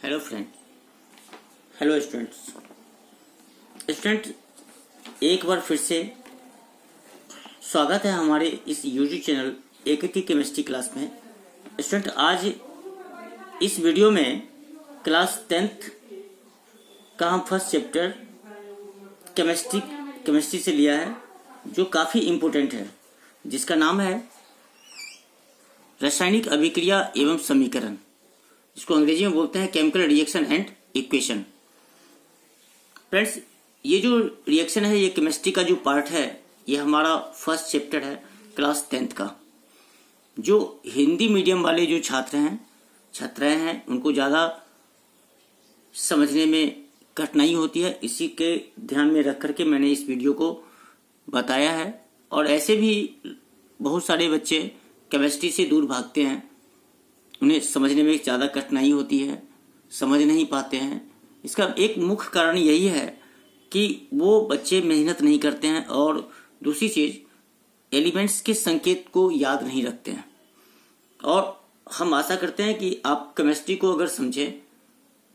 Hello friend, hello student, एक बार फिर से स्वागत है हमारे इस यूट्यूब चैनल एकेटी केमिस्ट्री क्लास में। स्टूडेंट, आज इस वीडियो में क्लास 10th का हम फर्स्ट चैप्टर केमिस्ट्री से लिया है, जो काफ़ी इम्पोर्टेंट है, जिसका नाम है रासायनिक अभिक्रिया एवं समीकरण, जिसको अंग्रेजी में बोलते हैं chemical reaction and equation. Friends, ये जो रिएक्शन है, ये केमिस्ट्री का जो पार्ट है, ये हमारा फर्स्ट चैप्टर है क्लास 10th का। जो हिंदी मीडियम वाले जो छात्राएं हैं उनको ज़्यादा समझने में कठिनाई होती है, इसी के ध्यान में रख करके मैंने इस वीडियो को बताया है। और ऐसे भी बहुत सारे बच्चे केमिस्ट्री से दूर भागते हैं, उन्हें समझने में ज़्यादा कठिनाई होती है, समझ नहीं पाते हैं। इसका एक मुख्य कारण यही है कि वो बच्चे मेहनत नहीं करते हैं, और दूसरी चीज़ एलिमेंट्स के संकेत को याद नहीं रखते हैं। और हम आशा करते हैं कि आप केमिस्ट्री को अगर समझें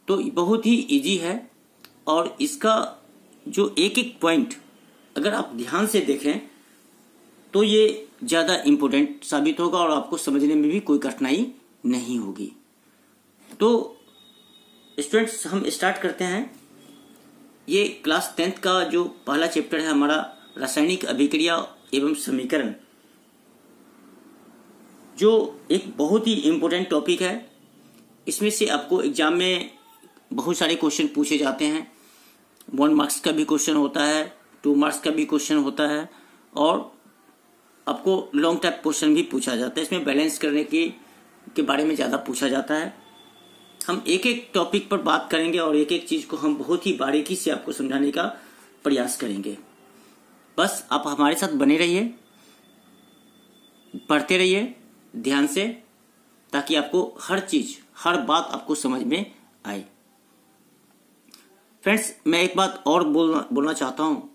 तो बहुत ही इजी है, और इसका जो एक एक पॉइंट अगर आप ध्यान से देखें तो ये ज़्यादा इम्पोर्टेंट साबित होगा और आपको समझने में भी कोई कठिनाई नहीं होगी। तो स्टूडेंट्स, हम स्टार्ट करते हैं। ये क्लास 10th का जो पहला चैप्टर है हमारा, रासायनिक अभिक्रिया एवं समीकरण, जो एक बहुत ही इम्पोर्टेंट टॉपिक है। इसमें से आपको एग्जाम में बहुत सारे क्वेश्चन पूछे जाते हैं। 1 मार्क्स का भी क्वेश्चन होता है, 2 मार्क्स का भी क्वेश्चन होता है, और आपको लॉन्ग टाइप क्वेश्चन भी पूछा जाता है। इसमें बैलेंस करने के बारे में ज़्यादा पूछा जाता है। हम एक एक टॉपिक पर बात करेंगे और एक एक चीज़ को हम बहुत ही बारीकी से आपको समझाने का प्रयास करेंगे। बस आप हमारे साथ बने रहिए, पढ़ते रहिए ध्यान से, ताकि आपको हर चीज़, हर बात आपको समझ में आए। फ्रेंड्स, मैं एक बात और बोलना चाहता हूँ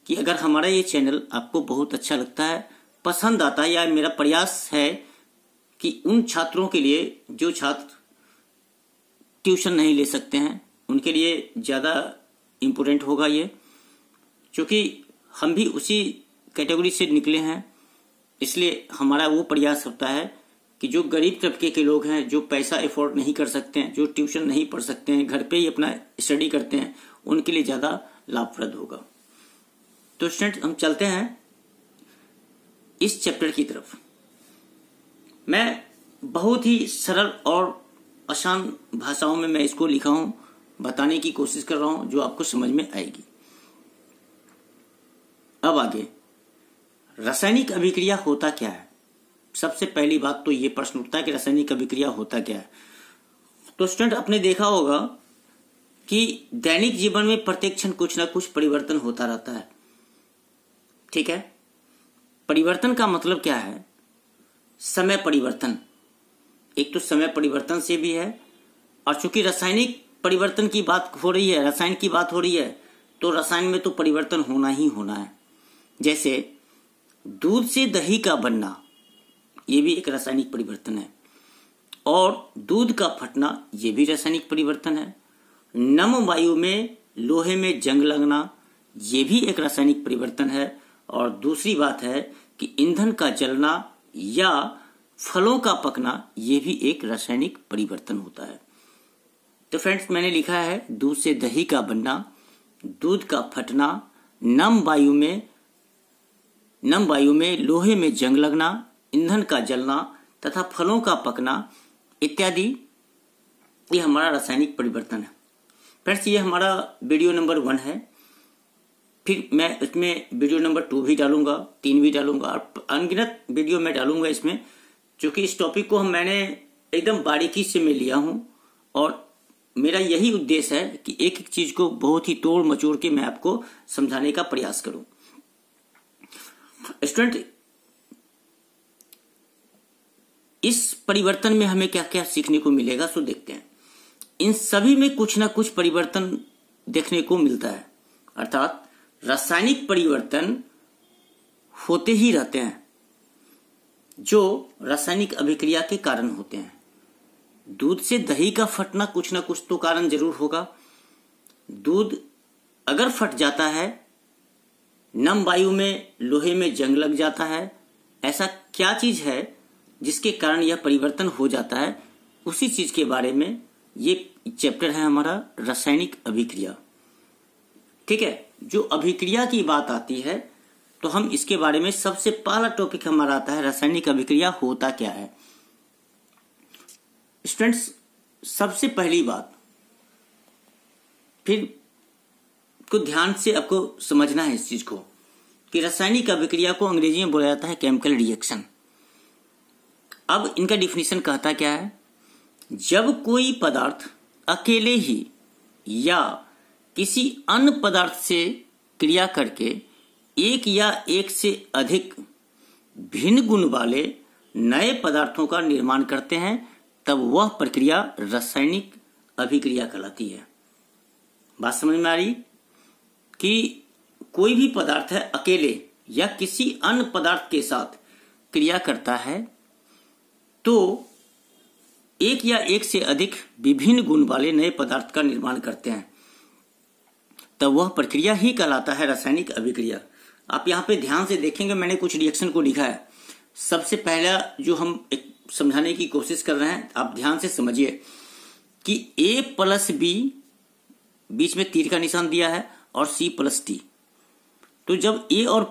कि अगर हमारा ये चैनल आपको बहुत अच्छा लगता है, पसंद आता है, या मेरा प्रयास है कि उन छात्रों के लिए जो छात्र ट्यूशन नहीं ले सकते हैं, उनके लिए ज़्यादा इम्पोर्टेंट होगा ये, क्योंकि हम भी उसी कैटेगरी से निकले हैं। इसलिए हमारा वो प्रयास होता है कि जो गरीब तबके के लोग हैं, जो पैसा अफोर्ड नहीं कर सकते हैं, जो ट्यूशन नहीं पढ़ सकते हैं, घर पे ही अपना स्टडी करते हैं, उनके लिए ज़्यादा लाभप्रद होगा। तो स्टूडेंट, हम चलते हैं इस चैप्टर की तरफ। मैं बहुत ही सरल और आसान भाषाओं में मैं इसको लिखा हूं, बताने की कोशिश कर रहा हूं, जो आपको समझ में आएगी। अब आगे, रासायनिक अभिक्रिया होता क्या है? सबसे पहली बात तो ये प्रश्न उठता है कि रासायनिक अभिक्रिया होता क्या है। तो स्टूडेंट, आपने देखा होगा कि दैनिक जीवन में प्रत्येक क्षण कुछ ना कुछ परिवर्तन होता रहता है। ठीक है, परिवर्तन का मतलब क्या है? समय परिवर्तन। एक तो समय परिवर्तन से भी है, और चूंकि रासायनिक परिवर्तन की बात हो रही है, रसायन की बात हो रही है, तो रसायन में तो परिवर्तन होना ही होना है। जैसे दूध से दही का बनना, ये भी एक रासायनिक परिवर्तन है, और दूध का फटना, ये भी रासायनिक परिवर्तन है। नम वायु में लोहे में जंग लगना, ये भी एक रासायनिक परिवर्तन है। और दूसरी बात है कि ईंधन का जलना या फलों का पकना, ये भी एक रासायनिक परिवर्तन होता है। तो फ्रेंड्स, मैंने लिखा है दूध से दही का बनना, दूध का फटना, नम वायु में लोहे में जंग लगना, ईंधन का जलना तथा फलों का पकना इत्यादि, ये हमारा रासायनिक परिवर्तन है। फ्रेंड्स, ये हमारा वीडियो नंबर 1 है। फिर मैं इसमें वीडियो नंबर 2 भी डालूंगा, 3 भी डालूंगा, और अनगिनत वीडियो में डालूंगा इसमें, क्योंकि इस टॉपिक को मैंने एकदम बारीकी से मैं लिया हूं, और मेरा यही उद्देश्य है कि एक एक चीज को बहुत ही तोड़ मचोड़ के मैं आपको समझाने का प्रयास करूं। स्टूडेंट, इस परिवर्तन में हमें क्या क्या सीखने को मिलेगा, सो देखते हैं। इन सभी में कुछ ना कुछ परिवर्तन देखने को मिलता है, अर्थात रासायनिक परिवर्तन होते ही रहते हैं, जो रासायनिक अभिक्रिया के कारण होते हैं। दूध से दही का फटना कुछ ना कुछ तो कारण जरूर होगा। दूध अगर फट जाता है, नम वायु में लोहे में जंग लग जाता है, ऐसा क्या चीज है जिसके कारण यह परिवर्तन हो जाता है, उसी चीज के बारे में ये चैप्टर है हमारा रासायनिक अभिक्रिया। ठीक है, जो अभिक्रिया की बात आती है तो हम इसके बारे में सबसे पहला टॉपिक हमारा आता है रासायनिक अभिक्रिया होता क्या है। स्टूडेंट्स, सबसे पहली बात, फिर को ध्यान से आपको समझना है इस चीज को कि रासायनिक अभिक्रिया को अंग्रेजी में बोला जाता है केमिकल रिएक्शन। अब इनका डिफिनीशन कहता क्या है, जब कोई पदार्थ अकेले ही या किसी अन्य पदार्थ से क्रिया करके एक या एक से अधिक भिन्न गुण वाले नए पदार्थों का निर्माण करते हैं, तब वह प्रक्रिया रासायनिक अभिक्रिया कहलाती है। बात समझ में आ रही कि कोई भी पदार्थ है अकेले या किसी अन्य पदार्थ के साथ क्रिया करता है तो एक या एक से अधिक विभिन्न गुण वाले नए पदार्थ का निर्माण करते हैं, तब वह प्रक्रिया ही कहलाता है रासायनिक अभिक्रिया। आप यहाँ पे ध्यान से देखेंगे, मैंने कुछ रिएक्शन को लिखा है। सबसे पहला जो हम एक समझाने की कोशिश कर रहे हैं, आप ध्यान से समझिए कि A प्लस B, बीच में तीर का निशान दिया है, और C प्लस T। तो जब A और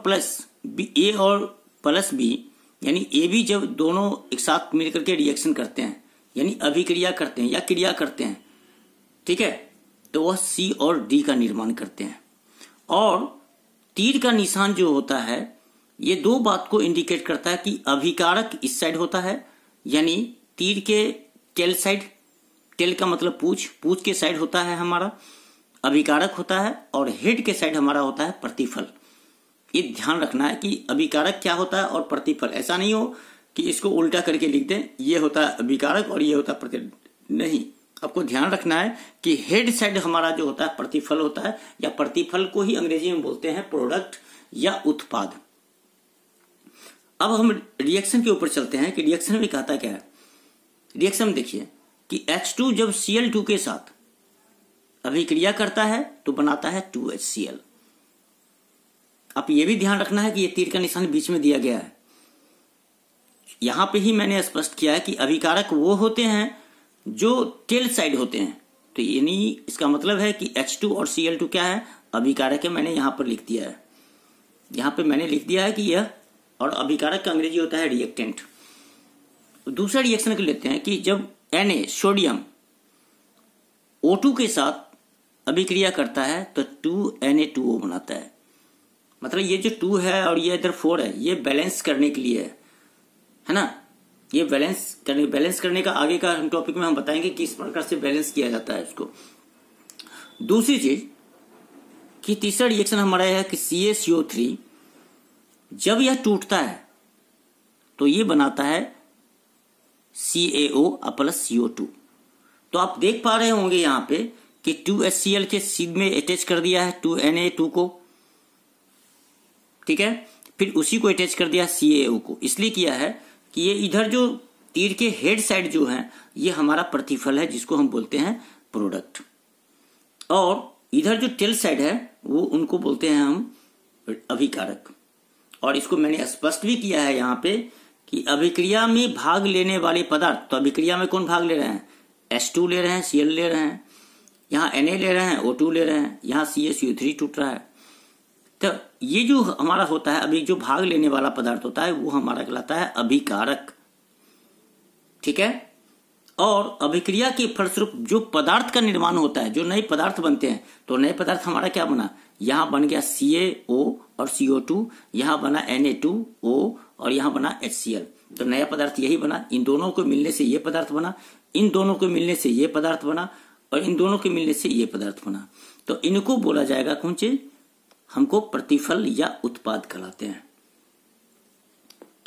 प्लस B यानी AB जब दोनों एक साथ मिलकर के रिएक्शन करते हैं यानी अभिक्रिया करते हैं या क्रिया करते हैं, ठीक है, तो वह C और D का निर्माण करते हैं। और तीर का निशान जो होता है ये दो बात को इंडिकेट करता है कि अभिकारक इस साइड होता है, यानी तीर के टेल साइड, टेल का मतलब पूछ के साइड होता है हमारा अभिकारक होता है, और हेड के साइड हमारा होता है प्रतिफल। ये ध्यान रखना है कि अभिकारक क्या होता है और प्रतिफल, ऐसा नहीं हो कि इसको उल्टा करके लिख दें, ये होता है अभिकारक और ये होता है प्रतिफल। नहीं, आपको ध्यान रखना है कि हेड साइड हमारा जो होता है प्रतिफल होता है, या प्रतिफल को ही अंग्रेजी में बोलते हैं प्रोडक्ट या उत्पाद। अब हम रिएक्शन के ऊपर चलते हैं कि रिएक्शन में कहता क्या है। रिएक्शन में देखिए कि H2 जब Cl2 के साथ अभिक्रिया करता है तो बनाता है 2HCl। अब ये भी ध्यान रखना है कि ये तीर का निशान बीच में दिया गया है। यहां पे ही मैंने स्पष्ट किया है कि अभिकारक वो होते हैं जो टेल साइड होते हैं, तो यानी इसका मतलब है कि H2 और Cl2 क्या है, अभिकारक है। मैंने यहां पर लिख दिया है, यहां पे मैंने लिख दिया है कि यह, और अभिकारक का अंग्रेजी होता है रिएक्टेंट। दूसरा रिएक्शन कर लेते हैं कि जब Na सोडियम O2 के साथ अभिक्रिया करता है तो 2Na2O बनाता है। मतलब ये जो 2 है और ये इधर 4 है, ये बैलेंस करने के लिए है ना। ये बैलेंस करने का आगे का टॉपिक में हम बताएंगे कि किस प्रकार से बैलेंस किया जाता है इसको। दूसरी चीज कि तीसरा रिएक्शन हमारा है कि CaCO3 जब यह टूटता है तो ये बनाता है CaO प्लस CO2। तो आप देख पा रहे होंगे यहाँ पे कि 2HCl के सीध में अटैच कर दिया है 2Na2 को, ठीक है, फिर उसी को अटैच कर दिया CaO को। इसलिए किया है कि ये इधर जो तीर के हेड साइड जो है ये हमारा प्रतिफल है, जिसको हम बोलते हैं प्रोडक्ट, और इधर जो टेल साइड है वो उनको बोलते हैं हम अभिकारक। और इसको मैंने स्पष्ट भी किया है यहाँ पे कि अभिक्रिया में भाग लेने वाले पदार्थ, तो अभिक्रिया में कौन भाग ले रहे हैं, H2 ले रहे हैं, Cl ले रहे हैं, यहाँ Na ले रहे हैं, O2 ले रहे हैं, यहाँ CaCO3 टूट रहा है। तो ये जो हमारा होता है अभी जो भाग लेने वाला पदार्थ होता है वो हमारा कहलाता है अभिकारक, ठीक है। और अभिक्रिया के फलस्वरूप जो पदार्थ का निर्माण होता है, जो नए पदार्थ बनते हैं, तो नए पदार्थ हमारा क्या बना, यहाँ बन गया CaO और CO2, यहाँ बना Na2O और यहाँ बना HCl। तो नया पदार्थ यही बना। इन दोनों को मिलने से ये पदार्थ बना, इन दोनों को मिलने से ये पदार्थ बना, और इन दोनों के मिलने से ये पदार्थ बना। तो इनको बोला जाएगा कौन चीज, हमको प्रतिफल या उत्पाद कहलाते हैं।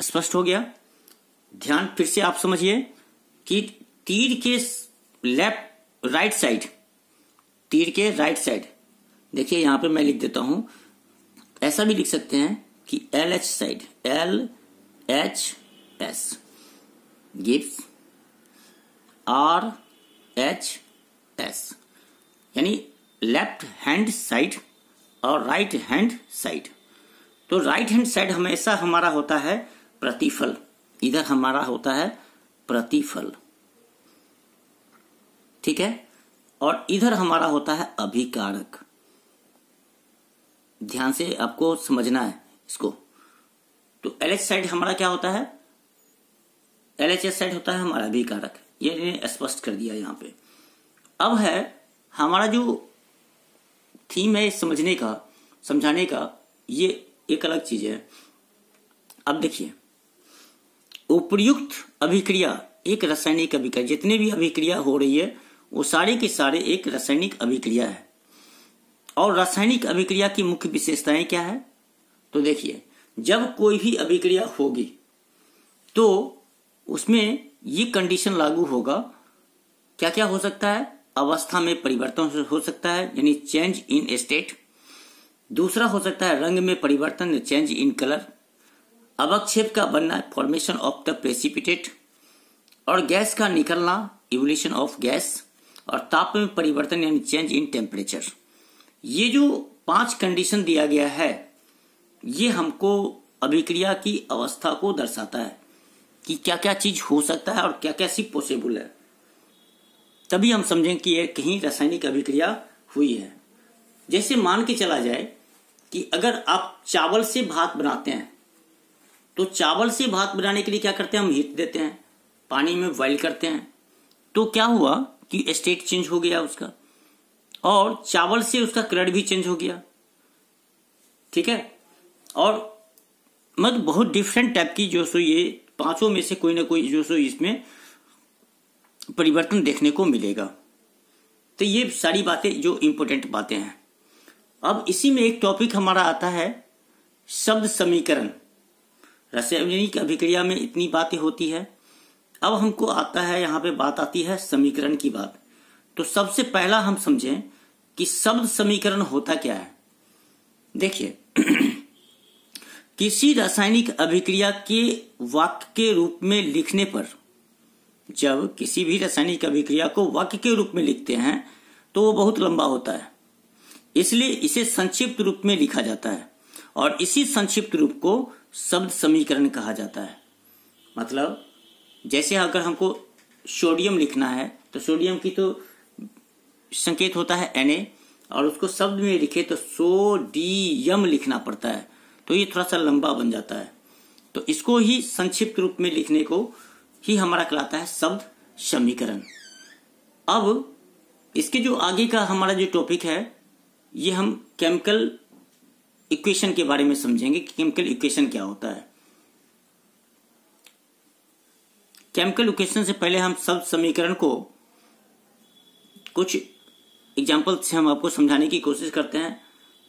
स्पष्ट हो गया। ध्यान फिर से आप समझिए कि तीर के राइट साइड, तीर के राइट साइड, देखिए यहां पे मैं लिख देता हूं, ऐसा भी लिख सकते हैं कि LH side, LHS gives RHS, यानी लेफ्ट हैंड साइड और राइट हैंड साइड। तो राइट हैंड साइड हमेशा हमारा होता है प्रतिफल, इधर हमारा होता है प्रतिफल, ठीक है, और इधर हमारा होता है अभिकारक। ध्यान से आपको समझना है इसको। तो LH साइड हमारा क्या होता है, LHS साइड होता है हमारा अभिकारक, ये स्पष्ट कर दिया यहां पे। अब है हमारा जो थीम है समझने का, समझाने का, ये एक अलग चीज है। अब देखिए, उपर्युक्त अभिक्रिया एक रासायनिक अभिक्रिया, जितने भी अभिक्रिया हो रही है वो सारे के सारे एक रासायनिक अभिक्रिया है। और रासायनिक अभिक्रिया की मुख्य विशेषताएं क्या है? तो देखिए, जब कोई भी अभिक्रिया होगी तो उसमें ये कंडीशन लागू होगा, क्या क्या हो सकता है? अवस्था में परिवर्तन हो सकता है, यानी चेंज इन स्टेट। दूसरा हो सकता है रंग में परिवर्तन, चेंज इन कलर। अवक्षेप का बनना, फॉर्मेशन ऑफ द प्रेसिपिटेट। और गैस का निकलना, इवोल्यूशन ऑफ गैस। और ताप में परिवर्तन, यानी चेंज इन टेम्परेचर। ये जो 5 कंडीशन दिया गया है, ये हमको अभिक्रिया की अवस्था को दर्शाता है कि क्या क्या चीज हो सकता है और क्या क्या सी पॉसिबल है। तभी हम समझेंगे कि ये कहीं रासायनिक अभिक्रिया हुई है। जैसे मान के चला जाए कि अगर आप चावल से भात बनाते हैं, तो चावल से भात बनाने के लिए क्या करते हैं? हम हीट देते हैं, पानी में बॉइल करते हैं। तो क्या हुआ कि स्टेट चेंज हो गया उसका, और चावल से उसका कलर भी चेंज हो गया, ठीक है। और मतलब बहुत डिफरेंट टाइप की जो सो ये 5 में से कोई ना कोई जो सो इसमें परिवर्तन देखने को मिलेगा। तो ये सारी बातें जो इंपॉर्टेंट बातें हैं। अब इसी में एक टॉपिक हमारा आता है शब्द समीकरण। रासायनिक अभिक्रिया में इतनी बातें होती है। अब हमको आता है, यहाँ पे बात आती है समीकरण की बात। तो सबसे पहला हम समझें कि शब्द समीकरण होता क्या है। देखिए, किसी रासायनिक अभिक्रिया के वाक्य के रूप में लिखने पर, जब किसी भी रासायनिक अभिक्रिया को वाक्य के रूप में लिखते हैं तो वो बहुत लंबा होता है, इसलिए इसे संक्षिप्त रूप में लिखा जाता है। और इसी संक्षिप्त रूप को शब्द समीकरण कहा जाता है। मतलब जैसे अगर हमको सोडियम लिखना है, तो सोडियम की तो संकेत होता है Na, और उसको शब्द में लिखे तो सोडियम लिखना पड़ता है, तो ये थोड़ा सा लंबा बन जाता है। तो इसको ही संक्षिप्त रूप में लिखने को ही हमारा कहलाता है शब्द समीकरण। अब इसके जो आगे का हमारा जो टॉपिक है, ये हम केमिकल इक्वेशन के बारे में समझेंगे कि केमिकल इक्वेशन क्या होता है। केमिकल इक्वेशन से पहले हम शब्द समीकरण को कुछ एग्जाम्पल से हम आपको समझाने की कोशिश करते हैं।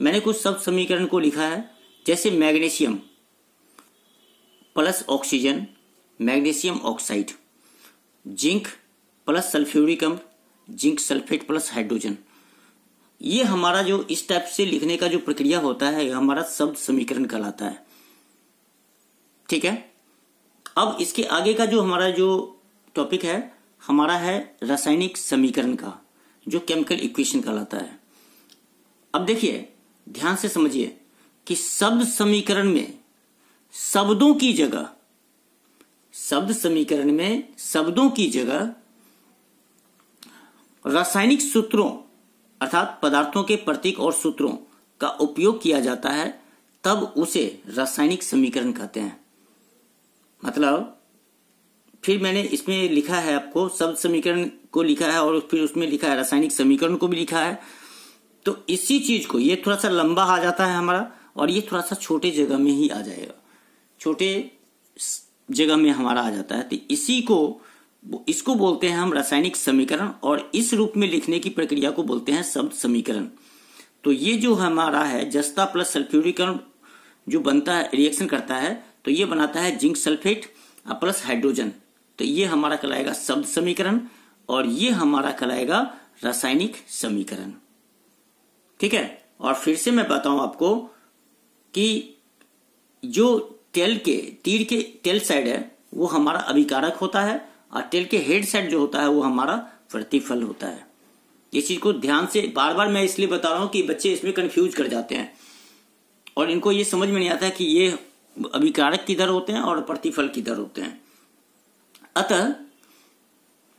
मैंने कुछ शब्द समीकरण को लिखा है, जैसे magnesium plus oxygen, magnesium oxide. Zinc plus sulphuric अम्ल, जिंक सल्फेट प्लस हाइड्रोजन। ये हमारा जो इस टाइप से लिखने का जो प्रक्रिया होता है, हमारा शब्द समीकरण कहलाता है, ठीक है। अब इसके आगे का जो हमारा जो टॉपिक है, हमारा है रासायनिक समीकरण का, जो केमिकल इक्वेशन कहलाता है। अब देखिए, ध्यान से समझिए कि शब्द समीकरण में शब्दों की जगह, शब्द समीकरण में शब्दों की जगह रासायनिक सूत्रों अर्थात पदार्थों के प्रतीक और सूत्रों का उपयोग किया जाता है, तब उसे रासायनिक समीकरण कहते हैं। मतलब फिर मैंने इसमें लिखा है, आपको शब्द समीकरण को लिखा है और फिर उसमें लिखा है रासायनिक समीकरण को भी लिखा है। तो इसी चीज को, ये थोड़ा सा लंबा आ जाता है हमारा, और ये थोड़ा सा छोटे जगह में ही आ जाएगा, छोटे जगह में हमारा आ जाता है। तो इसी को, इसको बोलते हैं हम रासायनिक समीकरण, और इस रूप में लिखने की प्रक्रिया को बोलते हैं शब्द समीकरण। तो ये जो हमारा है जस्ता प्लस सल्फ्यूरिक अम्ल जो बनता है, रिएक्शन करता है, तो ये बनाता है जिंक सल्फेट प्लस हाइड्रोजन। तो ये हमारा कहलाएगा शब्द समीकरण, और ये हमारा कहलाएगा रासायनिक समीकरण, ठीक है। और फिर से मैं बताऊं आपको कि जो तीर के टेल साइड है वो हमारा अभिकारक होता है, और टेल के हेड साइड जो होता है वो हमारा प्रतिफल होता है। ये चीज को ध्यान से बार बार मैं इसलिए बता रहा हूं कि बच्चे इसमें कंफ्यूज कर जाते हैं और इनको ये समझ में नहीं आता है कि ये अभिकारक किधर होते हैं और प्रतिफल किधर होते हैं। अतः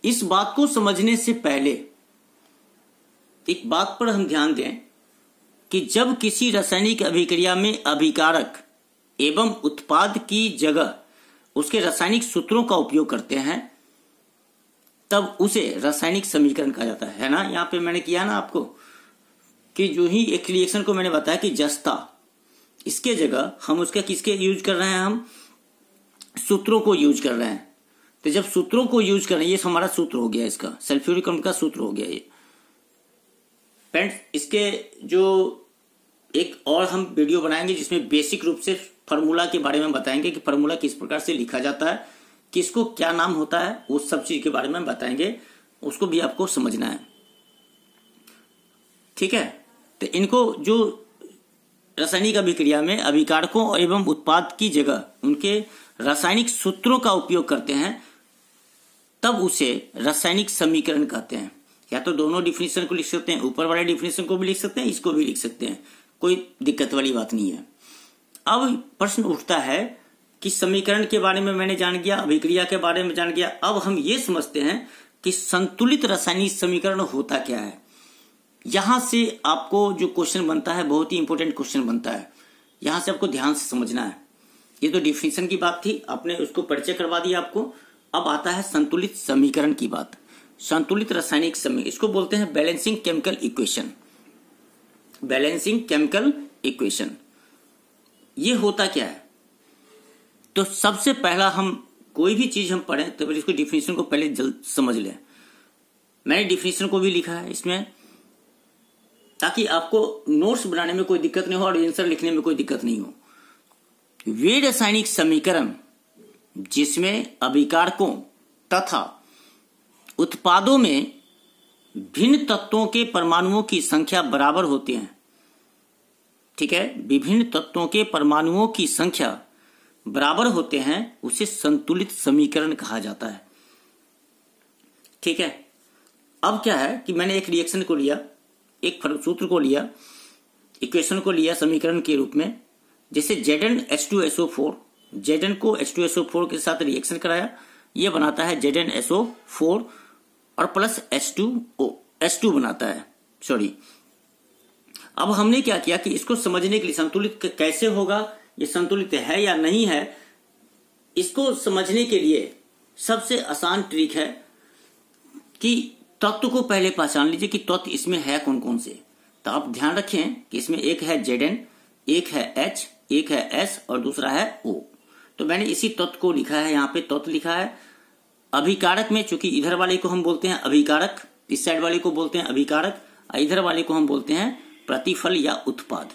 इस बात को समझने से पहले एक बात पर हम ध्यान दें कि जब किसी रासायनिक अभिक्रिया में अभिकारक एवं उत्पाद की जगह उसके रासायनिक सूत्रों का उपयोग करते हैं तब उसे रासायनिक समीकरण कहा जाता है ना। यहां पे मैंने किया ना आपको कि जो ही एक रिएक्शन को मैंने बताया कि जस्ता, इसके जगह हम उसका किसके यूज कर रहे हैं, हम सूत्रों को यूज कर रहे हैं। तो जब सूत्रों को यूज कर रहे हैं, ये हमारा सूत्र हो गया, इसका सल्फ्यूरिक अम्ल का सूत्र हो गया ये फ्रेंड्स। इसके जो एक और हम वीडियो बनाएंगे जिसमें बेसिक रूप से फार्मूला के बारे में बताएंगे कि फार्मूला किस प्रकार से लिखा जाता है, किसको क्या नाम होता है, वो सब चीज के बारे में बताएंगे, उसको भी आपको समझना है। ठीक है, तो इनको जो रासायनिक अभिक्रिया में अभिकारकों एवं उत्पाद की जगह उनके रासायनिक सूत्रों का उपयोग करते हैं तब उसे रासायनिक समीकरण कहते हैं। या तो दोनों डिफिनेशन को लिख सकते हैं, ऊपर वाले डिफिनेशन को भी लिख सकते हैं, इसको भी लिख सकते हैं, कोई दिक्कत वाली बात नहीं है। अब प्रश्न उठता है कि समीकरण के बारे में मैंने जान गया, अभिक्रिया के बारे में जान गया, अब हम ये समझते हैं कि संतुलित रासायनिक समीकरण होता क्या है। यहां से आपको जो क्वेश्चन बनता है बहुत ही इंपॉर्टेंट क्वेश्चन बनता है, यहां से आपको ध्यान से समझना है। ये तो डिफिनेशन की बात थी, आपने उसको परिचय करवा दिया आपको। अब आता है संतुलित समीकरण की बात। संतुलित रासायनिक समीकरण, इसको बोलते हैं balancing chemical equation. Balancing chemical equation ये होता क्या है? तो सबसे पहला हम कोई भी चीज हम पढ़ें तो फिर इसको डिफिनेशन को पहले जल्द समझ लें। मैंने डिफिनेशन को भी लिखा है इसमें ताकि आपको नोट्स बनाने में कोई दिक्कत नहीं हो और आंसर लिखने में कोई दिक्कत नहीं हो। वे रासायनिक समीकरण जिसमें अभिकारकों तथा उत्पादों में भिन्न तत्वों के परमाणुओं की संख्या बराबर होती है। ठीक है, विभिन्न तत्वों के परमाणुओं की संख्या बराबर होते हैं, उसे संतुलित समीकरण कहा जाता है। ठीक है, अब क्या है कि मैंने एक रिएक्शन को लिया, एक सूत्र को लिया, इक्वेशन को लिया समीकरण के रूप में, जैसे Zn H2SO4, Zn को H2SO4 के साथ रिएक्शन कराया, ये बनाता है ZnSO4 और प्लस H2 बनाता है, सॉरी। अब हमने क्या किया कि इसको समझने के लिए संतुलित कैसे होगा, ये संतुलित है या नहीं है, इसको समझने के लिए सबसे आसान ट्रिक है कि तत्व को पहले पहचान लीजिए कि तत्व इसमें है कौन कौन से। तो आप ध्यान रखें कि इसमें एक है Zn, एक है H, एक है S और दूसरा है O। तो मैंने इसी तत्व को लिखा है, यहाँ पे तत्व लिखा है। अभिकारक में चूंकि इधर वाले को हम बोलते हैं अभिकारक, इस साइड वाले को बोलते हैं अभिकारक, इधर वाले को हम बोलते हैं प्रतिफल या उत्पाद।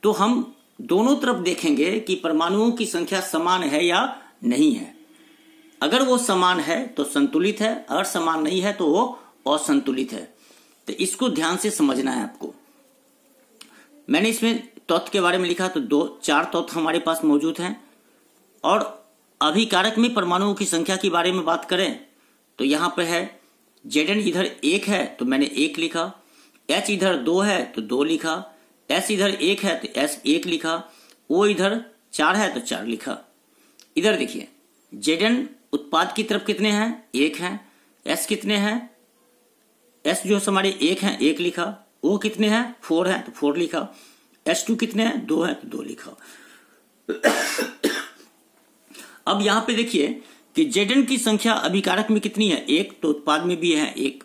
तो हम दोनों तरफ देखेंगे कि परमाणुओं की संख्या समान है या नहीं है। अगर वो समान है तो संतुलित है, अगर समान नहीं है तो वो असंतुलित है। तो इसको ध्यान से समझना है आपको। मैंने इसमें तत्व के बारे में लिखा तो 4 तत्व हमारे पास मौजूद हैं। और अभिकारक में परमाणुओं की संख्या के बारे में बात करें तो यहां पे है Zn इधर 1 है तो मैंने 1 लिखा, H इधर 2 है तो 2 लिखा, S इधर 1 है तो S 1 लिखा, O इधर 4 है तो 4 लिखा। इधर देखिए Zn उत्पाद की तरफ कितने हैं, 1 है, S कितने हैं, S जो हमारे 1 है 1 लिखा, O कितने हैं 4 है तो 4 लिखा, H2 कितने हैं 2 है तो 2 लिखा। अब यहां पे देखिए कि Zn की संख्या अभिकारक में कितनी है, 1, तो उत्पाद में भी है 1।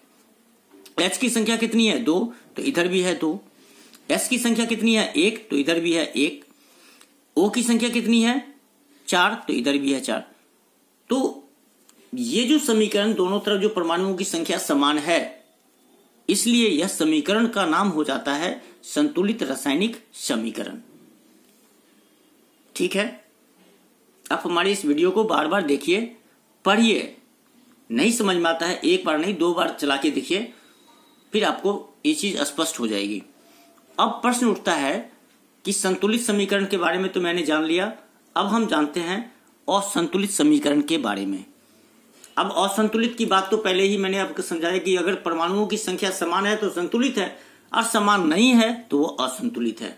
H की संख्या कितनी है 2, तो इधर भी है 2। S की संख्या कितनी है 1, तो इधर भी है 1। O की संख्या कितनी है 4, तो इधर भी है 4। तो ये जो समीकरण दोनों तरफ जो परमाणुओं की संख्या समान है, इसलिए यह समीकरण का नाम हो जाता है संतुलित रासायनिक समीकरण। ठीक है, आप हमारी इस वीडियो को बार बार देखिए, पढ़िए, नहीं समझ में आता है एक बार नहीं 2 बार चला के देखिए, फिर आपको ये चीज स्पष्ट हो जाएगी। अब प्रश्न उठता है कि संतुलित समीकरण के बारे में तो मैंने जान लिया, अब हम जानते हैं असंतुलित समीकरण के बारे में। अब असंतुलित की बात तो पहले ही मैंने आपको समझाया कि अगर परमाणुओं की संख्या समान है तो संतुलित है, और समान नहीं है तो वो असंतुलित है।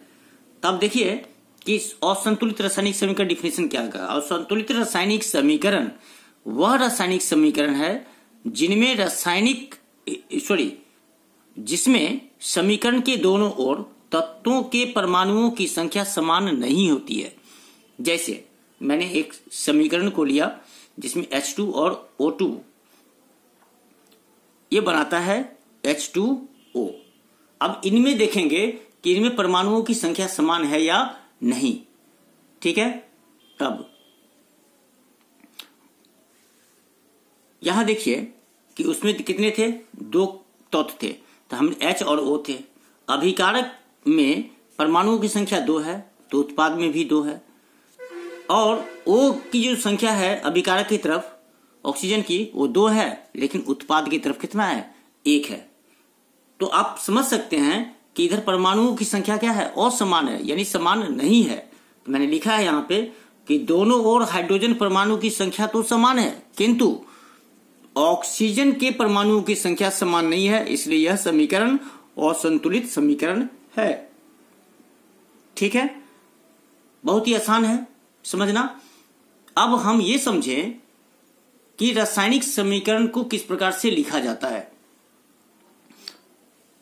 तब देखिए कि असंतुलित रासायनिक समीकरण डिफिनेशन क्या है। असंतुलित रासायनिक समीकरण वह रासायनिक समीकरण है जिसमें समीकरण के दोनों ओर तत्वों के परमाणुओं की संख्या समान नहीं होती है। जैसे मैंने एक समीकरण को लिया जिसमें H2 और O2 ये बनाता है H2O। अब इनमें देखेंगे कि इनमें परमाणुओं की संख्या समान है या नहीं। ठीक है, तब यहां देखिए कि उसमें कितने थे, 2 तत्व थे, तो हम H और O थे। अभिकारक में परमाणुओं की संख्या 2 है तो उत्पाद में भी 2 है, और O की जो संख्या है अभिकारक की तरफ ऑक्सीजन की वो 2 है, लेकिन उत्पाद की तरफ कितना है, 1 है। तो आप समझ सकते हैं कि इधर परमाणुओं की संख्या क्या है, असमान है, यानी समान नहीं है। तो मैंने लिखा है यहाँ पे कि दोनों ओर हाइड्रोजन परमाणु की संख्या तो समान है, किंतु ऑक्सीजन के परमाणुओं की संख्या समान नहीं है, इसलिए यह समीकरण असंतुलित समीकरण है। ठीक है, बहुत ही आसान है समझना। अब हम ये समझें कि रासायनिक समीकरण को किस प्रकार से लिखा जाता है,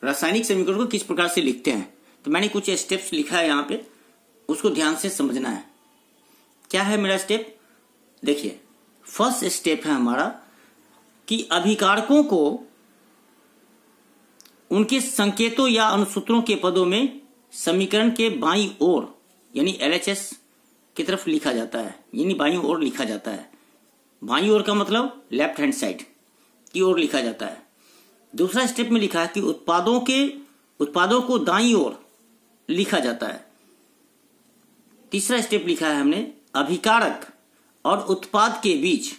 रासायनिक समीकरण को किस प्रकार से लिखते हैं। तो मैंने कुछ स्टेप्स लिखा है यहाँ पे, उसको ध्यान से समझना है। क्या है मेरा स्टेप, देखिए फर्स्ट स्टेप है हमारा कि अभिकारकों को उनके संकेतों या अनुसूत्रों के पदों में समीकरण के बाईं ओर यानी LHS की तरफ लिखा जाता है, यानी बाईं ओर लिखा जाता है। बाईं ओर का मतलब लेफ्ट हैंड साइड की ओर लिखा जाता है। दूसरा स्टेप में लिखा है कि उत्पादों को दाईं ओर लिखा जाता है। तीसरा स्टेप लिखा है हमने अभिकारक और उत्पाद के बीच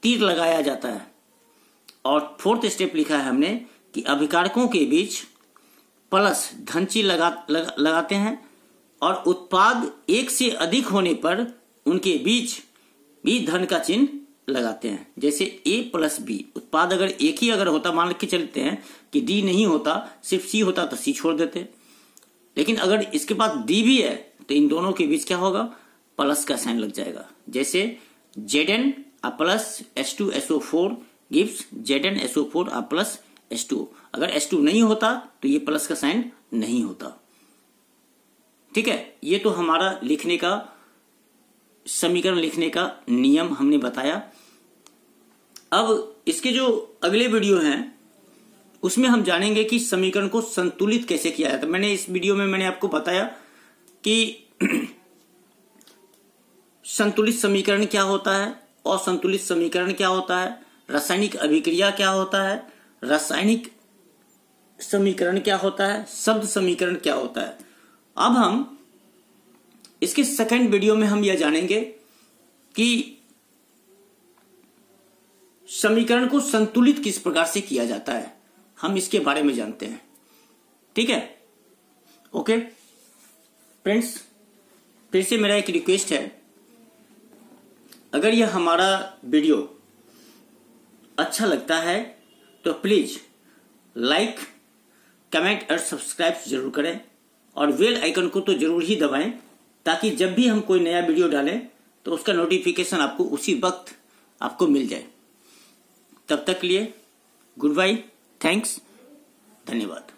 तीर लगाया जाता है। और फोर्थ स्टेप लिखा है हमने कि अभिकारकों के बीच प्लस धनची लगाते हैं, और उत्पाद 1 से अधिक होने पर उनके बीच भी धन का चिन्ह लगाते हैं। जैसे A+B, उत्पाद अगर एक ही अगर होता, मान के चलते हैं कि D नहीं होता, सिर्फ C होता तो C छोड़ देते, लेकिन अगर इसके बाद D भी है तो इन दोनों के बीच क्या होगा, प्लस का साइन लग जाएगा। जैसे Zn plus H2SO4 gives Zn SO4 plus H2O। अगर H2 नहीं होता तो ये प्लस का साइन नहीं होता। ठीक है, ये तो हमारा लिखने का, समीकरण लिखने का नियम हमने बताया। अब इसके जो अगले वीडियो हैं उसमें हम जानेंगे कि समीकरण को संतुलित कैसे किया जाता है। मैंने इस वीडियो में मैंने आपको बताया कि संतुलित समीकरण क्या होता है, असंतुलित समीकरण क्या होता है, रासायनिक अभिक्रिया क्या होता है, रासायनिक समीकरण क्या होता है, शब्द समीकरण क्या होता है। अब हम इसके सेकंड वीडियो में हम यह जानेंगे कि समीकरण को संतुलित किस प्रकार से किया जाता है, हम इसके बारे में जानते हैं। ठीक है, ओके फ्रेंड्स, फिर से मेरा एक रिक्वेस्ट है, अगर यह हमारा वीडियो अच्छा लगता है तो प्लीज लाइक, कमेंट और सब्सक्राइब जरूर करें, और बेल आइकन को तो जरूर ही दबाएं, ताकि जब भी हम कोई नया वीडियो डालें तो उसका नोटिफिकेशन आपको उसी वक्त आपको मिल जाए। तब तक के लिए गुड बाय, थैंक्स, धन्यवाद।